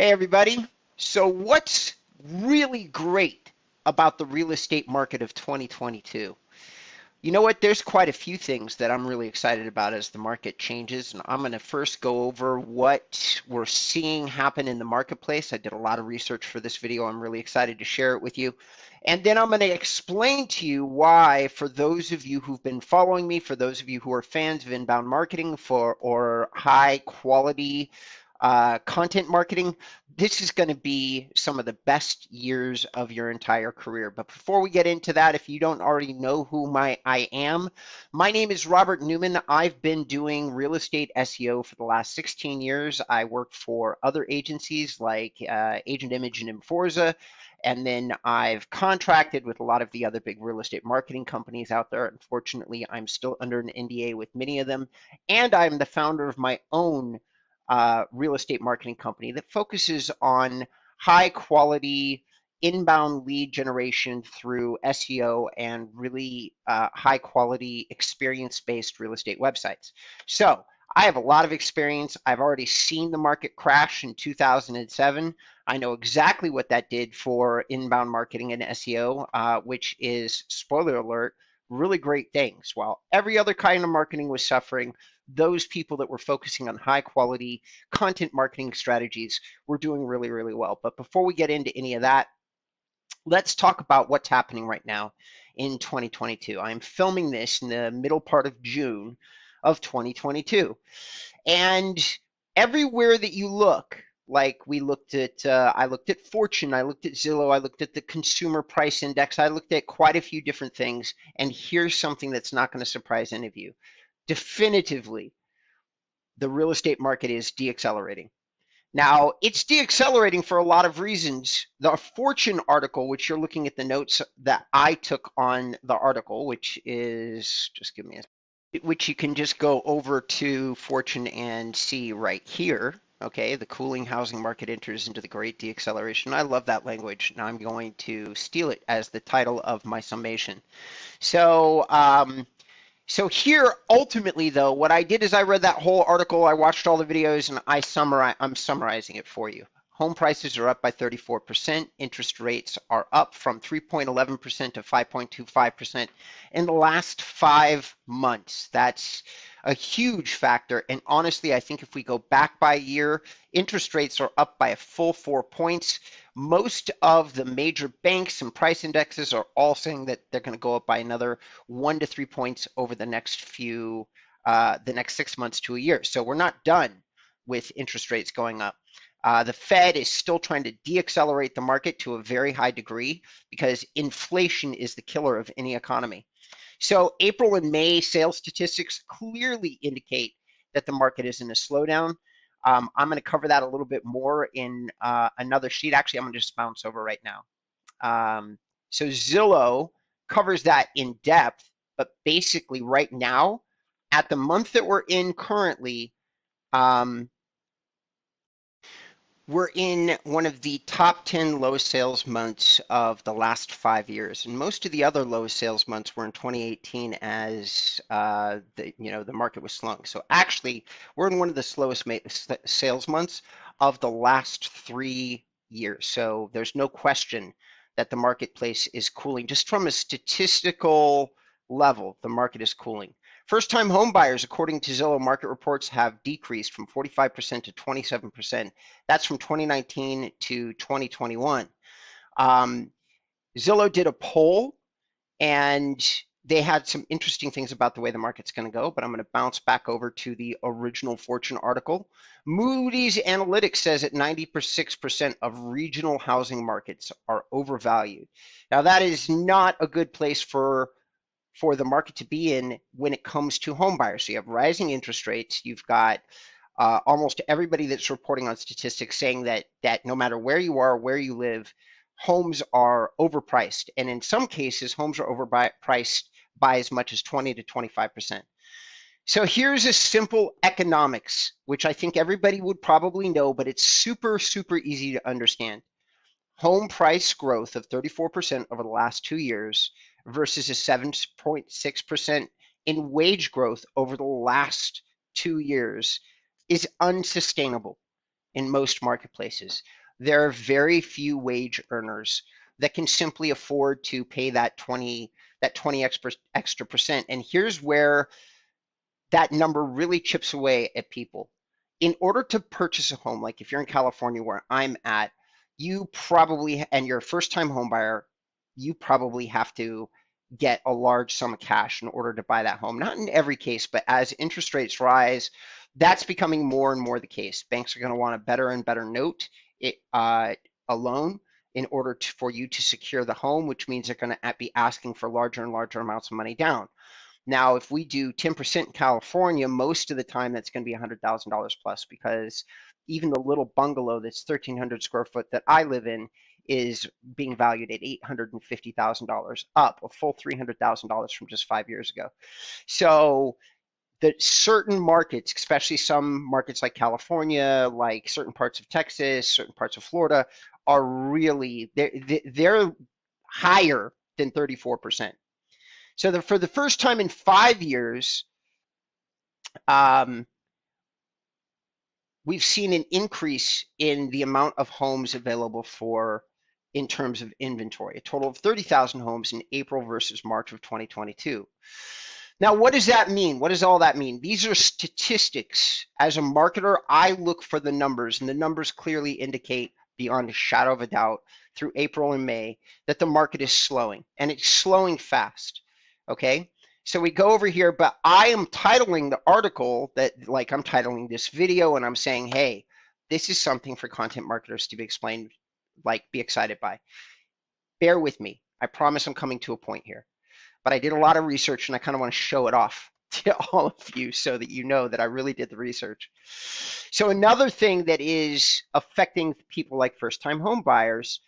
Hey everybody. So what's really great about the real estate market of 2022? You know what? There's quite a few things that I'm really excited about as the market changes, and I'm going to first go over what we're seeing happen in the marketplace. I did a lot of research for this video. I'm really excited to share it with you. And then I'm going to explain to you why, for those of you who've been following me, for those of you who are fans of inbound marketing or high quality content marketing, this is going to be some of the best years of your entire career. But before we get into that, if you don't already know who I am, my name is Robert Newman. I've been doing real estate SEO for the last 16 years. I work for other agencies like Agent Image and Inforza. And then I've contracted with a lot of the other big real estate marketing companies out there. Unfortunately, I'm still under an NDA with many of them. And I'm the founder of my own real estate marketing company that focuses on high quality inbound lead generation through SEO and really high quality experience based real estate websites. So I have a lot of experience. I've already seen the market crash in 2007. I know exactly what that did for inbound marketing and SEO, which is, spoiler alert, really great things. While every other kind of marketing was suffering, those people that were focusing on high quality content marketing strategies were doing really, really well. But before we get into any of that, let's talk about what's happening right now in 2022. I'm filming this in the middle part of June of 2022. And everywhere that you look, like I looked at Fortune, I looked at Zillow, I looked at the Consumer Price Index, I looked at quite a few different things. And here's something that's not going to surprise any of you. Definitively, the real estate market is deaccelerating. Now, it's deaccelerating for a lot of reasons. The Fortune article, which you're looking at the notes that I took on the article, which is, just give me a, which you can just go over to Fortune and see right here. Okay, the cooling housing market enters into the great deacceleration. I love that language. Now I'm going to steal it as the title of my summation. So, so here, ultimately, though, what I did is I read that whole article, I watched all the videos, and I'm summarizing it for you. Home prices are up by 34%. Interest rates are up from 3.11% to 5.25% in the last 5 months. That's a huge factor. And honestly, I think if we go back by a year, interest rates are up by a full 4 points. Most of the major banks and price indexes are all saying that they're going to go up by another 1 to 3 points over the next 6 months to a year. So we're not done with interest rates going up. The Fed is still trying to deaccelerate the market to a very high degree because inflation is the killer of any economy. So April and May sales statistics clearly indicate that the market is in a slowdown. I'm going to cover that a little bit more in another sheet. Actually, I'm going to just bounce over right now. So Zillow covers that in depth, but basically right now, at the month that we're in currently, we're in one of the top 10 low sales months of the last 5 years, and most of the other low sales months were in 2018 as the market was slowing. So actually, we're in one of the slowest sales months of the last 3 years. So there's no question that the marketplace is cooling. Just from a statistical level, the market is cooling. First-time home buyers, according to Zillow market reports, have decreased from 45% to 27%. That's from 2019 to 2021. Zillow did a poll, and they had some interesting things about the way the market's going to go, but I'm going to bounce back over to the original Fortune article. Moody's Analytics says that 96% of regional housing markets are overvalued. Now, that is not a good place for the market to be in when it comes to home buyers. So you have rising interest rates. You've got almost everybody that's reporting on statistics saying that no matter where you are, where you live, homes are overpriced. And in some cases, homes are overpriced by as much as 20 to 25%. So here's a simple economics, which I think everybody would probably know, but it's super, super easy to understand. Home price growth of 34% over the last 2 years versus a 7.6% in wage growth over the last 2 years is unsustainable. in most marketplaces. There are very few wage earners that can simply afford to pay that 20 extra percent. And here's where that number really chips away at people. In order to purchase a home, like if you're in California where I'm at, you probably, and you're a first-time home buyer, you probably have to get a large sum of cash in order to buy that home. Not in every case, but as interest rates rise, that's becoming more and more the case. Banks are going to want a better and better note, a loan, in order for you to secure the home, which means they're going to be asking for larger and larger amounts of money down. Now, if we do 10% in California, most of the time that's going to be $100,000 plus, because even the little bungalow that's 1,300 square foot that I live in is being valued at $850,000, up a full $300,000 from just 5 years ago. So the certain markets, especially some markets like California, like certain parts of Texas, certain parts of Florida, are really, they're higher than 34%. So for the first time in 5 years, we've seen an increase in the amount of homes available in terms of inventory, a total of 30,000 homes in April versus March of 2022. Now, what does that mean? What does all that mean? These are statistics. As a marketer, I look for the numbers, and the numbers clearly indicate beyond a shadow of a doubt through April and May that the market is slowing, and it's slowing fast. Okay, so we go over here, but I am titling the article that, like I'm titling this video, and I'm saying, hey, this is something for content marketers to be explained, like be excited by. Bear with me. I promise I'm coming to a point here. But I did a lot of research, and I kind of want to show it off to all of you so that you know that I really did the research. So another thing that is affecting people like first-time home buyers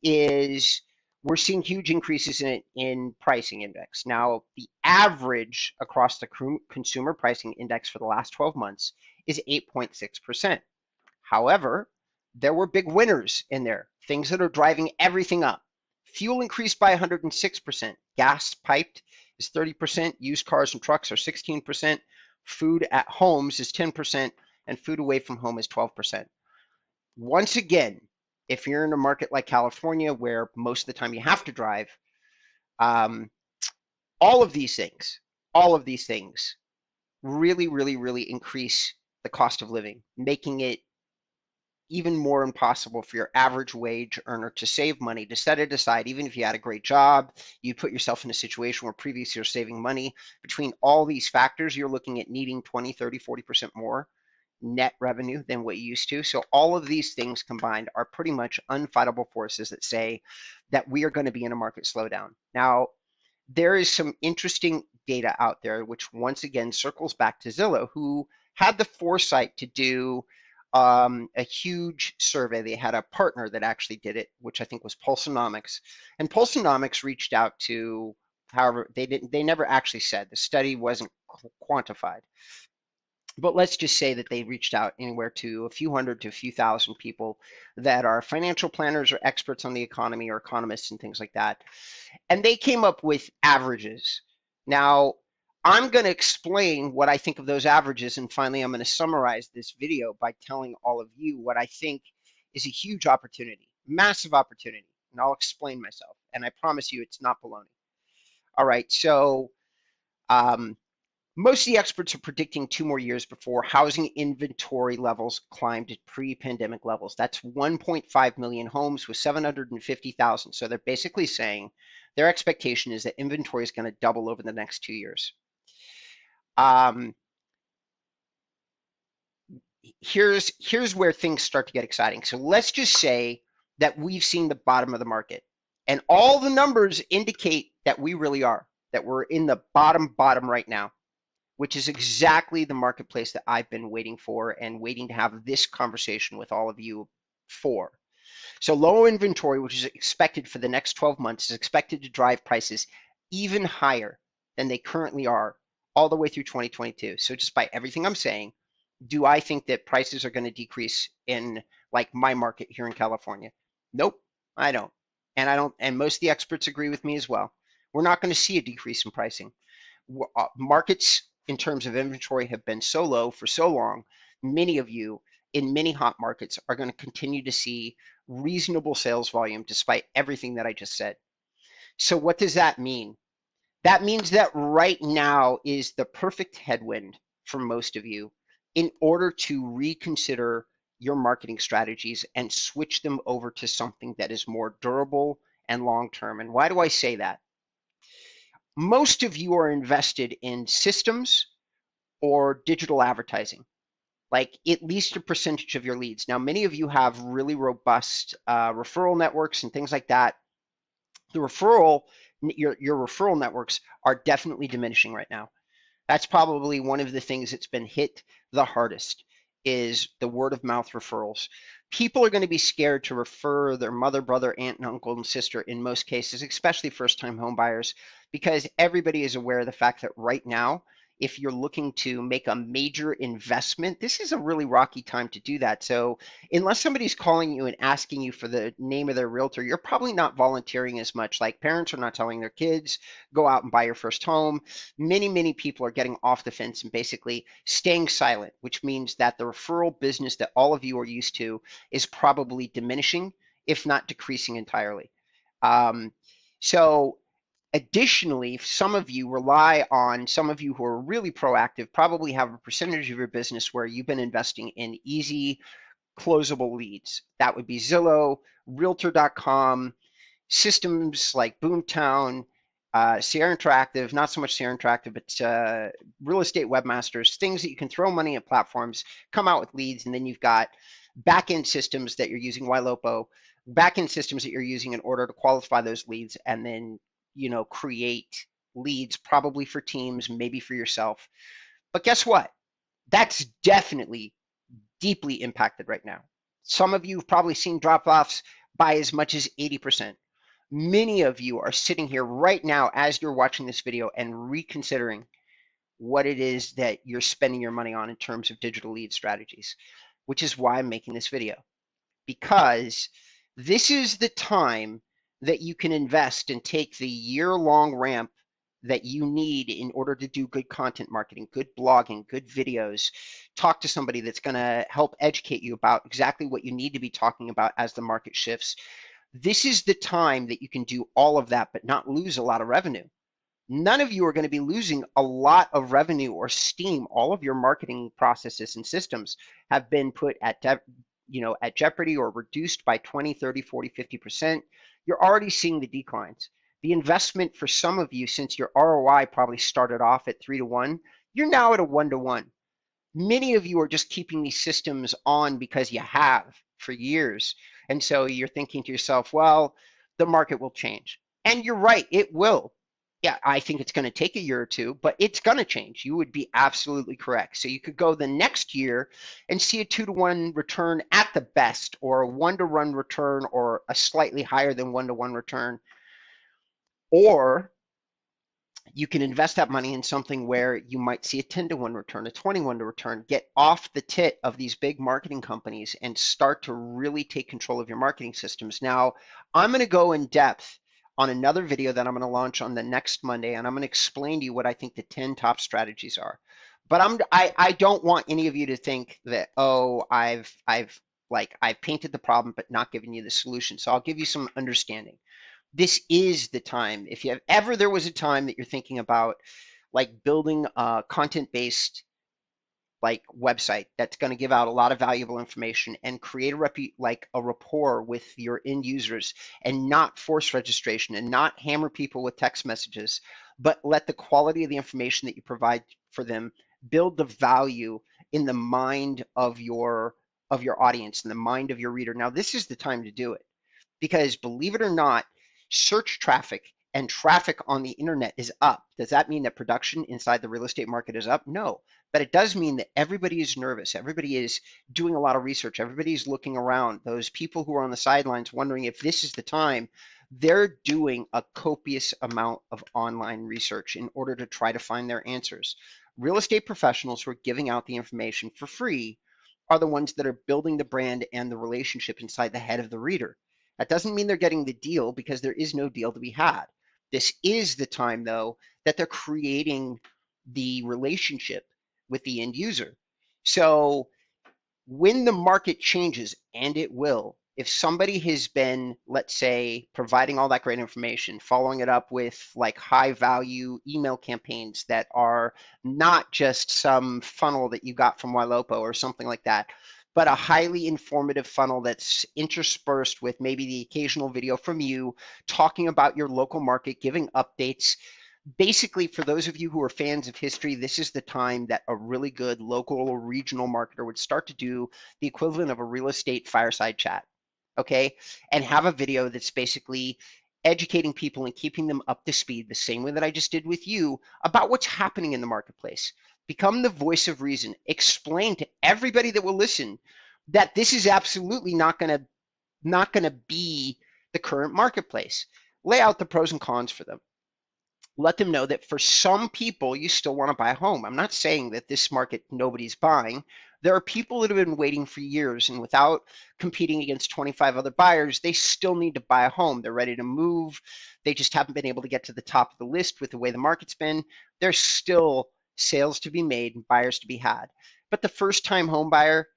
is we're seeing huge increases in pricing index. Now, the average across the consumer pricing index for the last 12 months is 8.6%. However, there were big winners in there, things that are driving everything up. Fuel increased by 106%. Gas piped is 30%. Used cars and trucks are 16%. Food at homes is 10%. And food away from home is 12%. Once again, if you're in a market like California, where most of the time you have to drive, all of these things really, really, really increase the cost of living, making it even more impossible for your average wage earner to save money, to set it aside. Even if you had a great job, you put yourself in a situation where previously you're saving money. Between all these factors, you're looking at needing 20, 30, 40% more net revenue than what you used to. So all of these things combined are pretty much unfightable forces that say that we are going to be in a market slowdown. Now, there is some interesting data out there, which once again circles back to Zillow, who had the foresight to do a huge survey. They had a partner that actually did it, which I think was Pulsonomics. And Pulsonomics reached out to, however, they never actually said, the study wasn't quantified. But let's just say that they reached out anywhere to a few hundred to a few thousand people that are financial planners or experts on the economy or economists and things like that. And they came up with averages. Now, I'm going to explain what I think of those averages, and finally I'm going to summarize this video by telling all of you what I think is a huge opportunity, massive opportunity, and I'll explain myself, and I promise you it's not baloney. All right, so most of the experts are predicting 2 more years before housing inventory levels climb to pre-pandemic levels. That's 1.5 million homes with 750,000. So they're basically saying their expectation is that inventory is going to double over the next 2 years. Here's where things start to get exciting. So let's just say that we've seen the bottom of the market, and all the numbers indicate that we really are, that we're in the bottom right now, which is exactly the marketplace that I've been waiting for and waiting to have this conversation with all of you for. So low inventory, which is expected for the next 12 months, is expected to drive prices even higher than they currently are all the way through 2022. So despite everything I'm saying, do I think that prices are going to decrease in like my market here in California? Nope, I don't. And most of the experts agree with me as well. We're not going to see a decrease in pricing. Markets in terms of inventory have been so low for so long. Many of you in many hot markets are going to continue to see reasonable sales volume despite everything that I just said. So what does that mean? That means that right now is the perfect headwind for most of you in order to reconsider your marketing strategies and switch them over to something that is more durable and long-term. And why do I say that? Most of you are invested in systems or digital advertising, like at least a percentage of your leads. Now, many of you have really robust referral networks and things like that. The your referral networks are definitely diminishing right now. That's probably one of the things that's been hit the hardest is the word of mouth referrals. People are going to be scared to refer their mother, brother, aunt, and uncle and sister in most cases, especially first-time home buyers, because everybody is aware of the fact that right now, if you're looking to make a major investment, this is a really rocky time to do that. So unless somebody's calling you and asking you for the name of their realtor, you're probably not volunteering as much. Like parents are not telling their kids, go out and buy your first home. Many people are getting off the fence and basically staying silent, which means that the referral business that all of you are used to is probably diminishing, if not decreasing entirely. So additionally, some of you who are really proactive probably have a percentage of your business where you've been investing in easy closable leads. That would be Zillow, Realtor.com, systems like Boomtown, Sierra Interactive, not so much Sierra Interactive, but real estate webmasters, things that you can throw money at platforms, come out with leads, and then you've got back-end systems that you're using, Ylopo, back-end systems that you're using in order to qualify those leads, and then create leads, probably for teams, maybe for yourself. But guess what? That's definitely deeply impacted right now. Some of you have probably seen drop-offs by as much as 80%. Many of you are sitting here right now as you're watching this video and reconsidering what it is that you're spending your money on in terms of digital lead strategies, which is why I'm making this video. Because this is the time that you can invest and take the year-long ramp that you need in order to do good content marketing, good blogging, good videos, talk to somebody that's going to help educate you about exactly what you need to be talking about as the market shifts. This is the time that you can do all of that, but not lose a lot of revenue. None of you are going to be losing a lot of revenue or steam. All of your marketing processes and systems have been put at jeopardy or reduced by 20, 30, 40, 50%. You're already seeing the declines. The investment for some of you, since your ROI probably started off at 3-to-1, you're now at a 1-to-1. Many of you are just keeping these systems on because you have for years. And so you're thinking to yourself, well, the market will change. And you're right, it will. Yeah, I think it's going to take a year or two, but it's going to change. You would be absolutely correct. So you could go the next year and see a 2-to-1 return at the best, or a 1-to-1 return, or a slightly higher than 1-to-1 return. Or you can invest that money in something where you might see a 10-to-1 return, a 20-to-1 return, get off the tit of these big marketing companies and start to really take control of your marketing systems. Now, I'm going to go in depth on another video that I'm going to launch on the next Monday, and I'm going to explain to you what I think the 10 top strategies are. But I don't want any of you to think that, oh, I've painted the problem but not given you the solution. So I'll give you some understanding. This is the time. If there was a time that you're thinking about building a content-based website that's going to give out a lot of valuable information and create a rapport with your end users, and not force registration and not hammer people with text messages, but let the quality of the information that you provide for them build the value in the mind of your audience, in the mind of your reader. Now, this is the time to do it, because believe it or not, search traffic and traffic on the internet is up. Does that mean that production inside the real estate market is up? No, but it does mean that everybody is nervous. Everybody is doing a lot of research. Everybody is looking around. Those people who are on the sidelines wondering if this is the time, they're doing a copious amount of online research in order to try to find their answers. Real estate professionals who are giving out the information for free are the ones that are building the brand and the relationship inside the head of the reader. That doesn't mean they're getting the deal, because there is no deal to be had. This is the time, though, that they're creating the relationship with the end user. So when the market changes, and it will, if somebody has been, let's say, providing all that great information, following it up with like high value email campaigns that are not just some funnel that you got from Ylopo or something like that, but a highly informative funnel that's interspersed with maybe the occasional video from you talking about your local market, giving updates. Basically, for those of you who are fans of history, this is the time that a really good local or regional marketer would start to do the equivalent of a real estate fireside chat, okay? And have a video that's basically educating people and keeping them up to speed the same way that I just did with you about what's happening in the marketplace. Become the voice of reason. Explain to everybody that will listen that this is absolutely not going to be the current marketplace. Lay out the pros and cons for them. Let them know that for some people, you still want to buy a home. I'm not saying that this market, nobody's buying. There are people that have been waiting for years, and without competing against 25 other buyers, they still need to buy a home. They're ready to move. They just haven't been able to get to the top of the list with the way the market's been. There's still sales to be made and buyers to be had. But the first time home buyer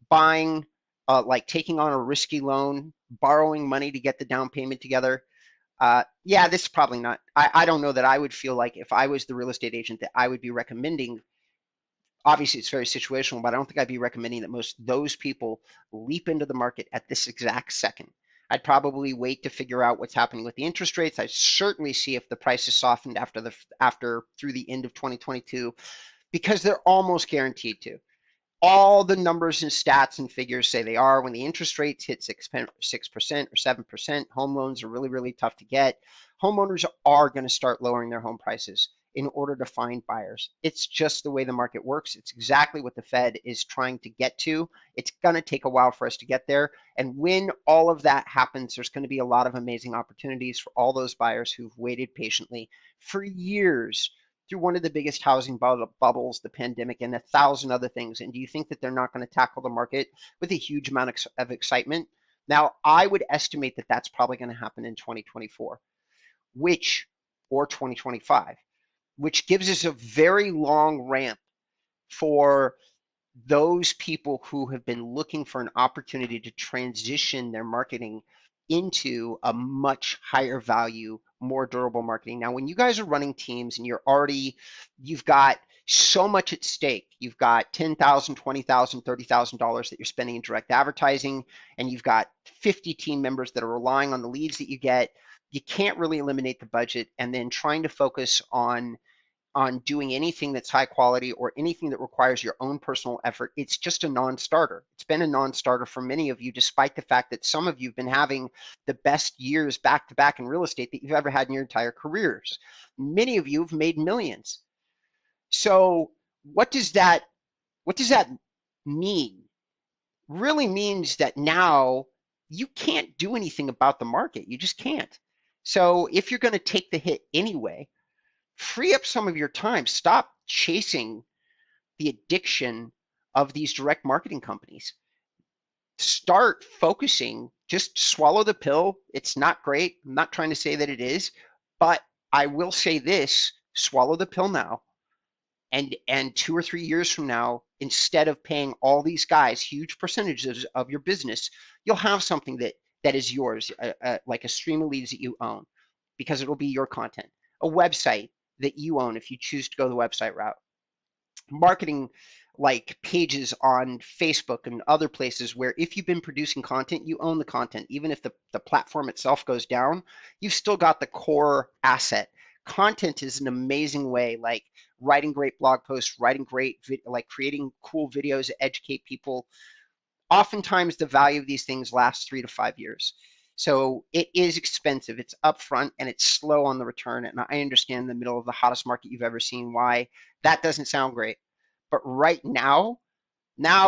buying, like taking on a risky loan, borrowing money to get the down payment together, yeah, this is probably not, I don't know that I would feel like if I was the real estate agent that I would be recommending, obviously it's very situational, but I don't think I'd be recommending that most those people leap into the market at this exact second. I'd probably wait to figure out what's happening with the interest rates. I'd certainly see if the price is softened after through the end of 2022, because they're almost guaranteed to. All the numbers and stats and figures say they are. When the interest rates hit 6% or 7%, home loans are really, really tough to get. Homeowners are going to start lowering their home prices in order to find buyers. It's just the way the market works. It's exactly what the Fed is trying to get to. It's going to take a while for us to get there. And when all of that happens, there's going to be a lot of amazing opportunities for all those buyers who've waited patiently for years through one of the biggest housing bubbles, the pandemic, and 1,000 other things. And do you think that they're not going to tackle the market with a huge amount of excitement? Now, I would estimate that that's probably going to happen in 2024, or 2025, which gives us a very long ramp for those people who have been looking for an opportunity to transition their marketing into a much higher value, more durable marketing. Now, when you guys are running teams and you've got so much at stake, you've got $10,000, $20,000, $30,000 that you're spending in direct advertising, and you've got 50 team members that are relying on the leads that you get, you can't really eliminate the budget and then trying to focus on doing anything that's high quality or anything that requires your own personal effort. It's just a non-starter. It's been a non-starter for many of you, despite the fact that some of you have been having the best years back to back in real estate that you've ever had in your entire careers. Many of you have made millions. So what does that mean? Really means that now you can't do anything about the market. You just can't. So if you're going to take the hit anyway, free up some of your time. Stop chasing the addiction of these direct marketing companies. Start focusing. Just swallow the pill. It's not great. I'm not trying to say that it is, but I will say this: swallow the pill now. And 2 or 3 years from now, instead of paying all these guys huge percentages of your business, you'll have something that is yours, like a stream of leads that you own, because it'll be your content. A website that you own if you choose to go the website route. Marketing like pages on Facebook and other places where if you've been producing content, you own the content. Even if the platform itself goes down, you've still got the core asset. Content is an amazing way, like writing great blog posts, like creating cool videos that educate people. Oftentimes the value of these things lasts 3 to 5 years. So it is expensive, it's upfront, and it's slow on the return. And I understand in the middle of the hottest market you've ever seen why that doesn't sound great. But right now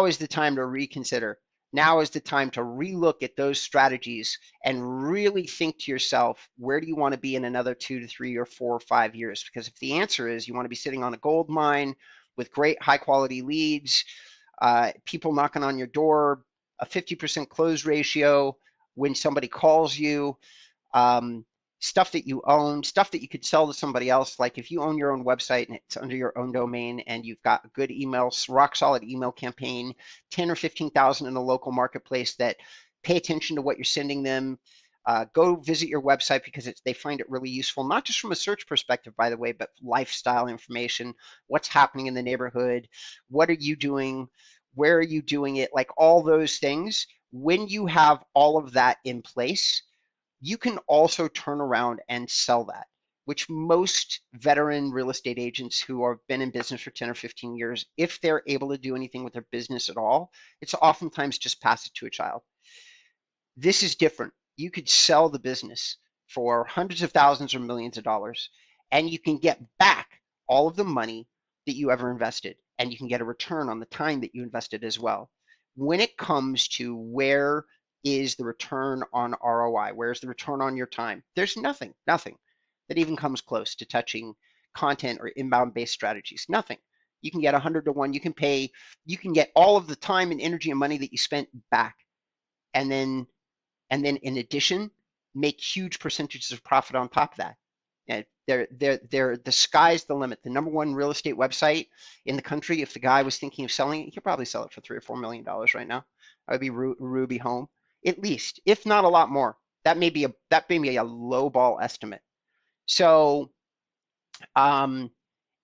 is the time to reconsider. Now is the time to relook at those strategies and really think to yourself, where do you want to be in another 2 to 3 or 4 or 5 years? Because if the answer is you want to be sitting on a gold mine with great high quality leads, people knocking on your door, a 50% close ratio when somebody calls you, stuff that you own, stuff that you could sell to somebody else. Like if you own your own website and it's under your own domain and you've got a good email, rock solid email campaign, 10 or 15,000 in a local marketplace that pay attention to what you're sending them. Go visit your website because they find it really useful, not just from a search perspective, by the way, but lifestyle information, what's happening in the neighborhood, what are you doing, where are you doing it, like all those things. When you have all of that in place, you can also turn around and sell that, which most veteran real estate agents who have been in business for 10 or 15 years, if they're able to do anything with their business at all, it's oftentimes just pass it to a child. This is different. You could sell the business for hundreds of thousands or millions of dollars, and you can get back all of the money that you ever invested, and you can get a return on the time that you invested as well. When it comes to where is the return on ROI, where's the return on your time, there's nothing that even comes close to touching content or inbound based strategies. Nothing. You can get 100 to 1. You can get all of the time and energy and money that you spent back, and then in addition, make huge percentages of profit on top of that. And the sky's the limit. The number one real estate website in the country, if the guy was thinking of selling it, he could probably sell it for $3 or $4 million right now. That would be Ruby Home, at least, if not a lot more. That may be a low ball estimate. So, and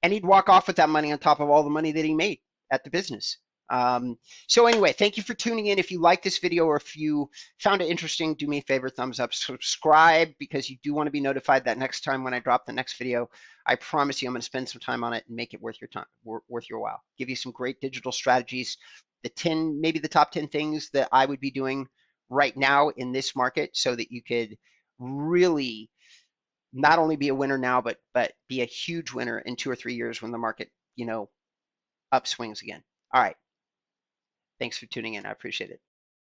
he'd walk off with that money on top of all the money that he made at the business. So anyway, thank you for tuning in. If you like this video or if you found it interesting, do me a favor, thumbs up, subscribe, because you do want to be notified that next time when I drop the next video. I promise you I'm going to spend some time on it and make it worth your time, worth your while. Give you some great digital strategies, maybe the top 10 things that I would be doing right now in this market so that you could really not only be a winner now, but be a huge winner in 2 or 3 years when the market, upswings again. All right. Thanks for tuning in. I appreciate it.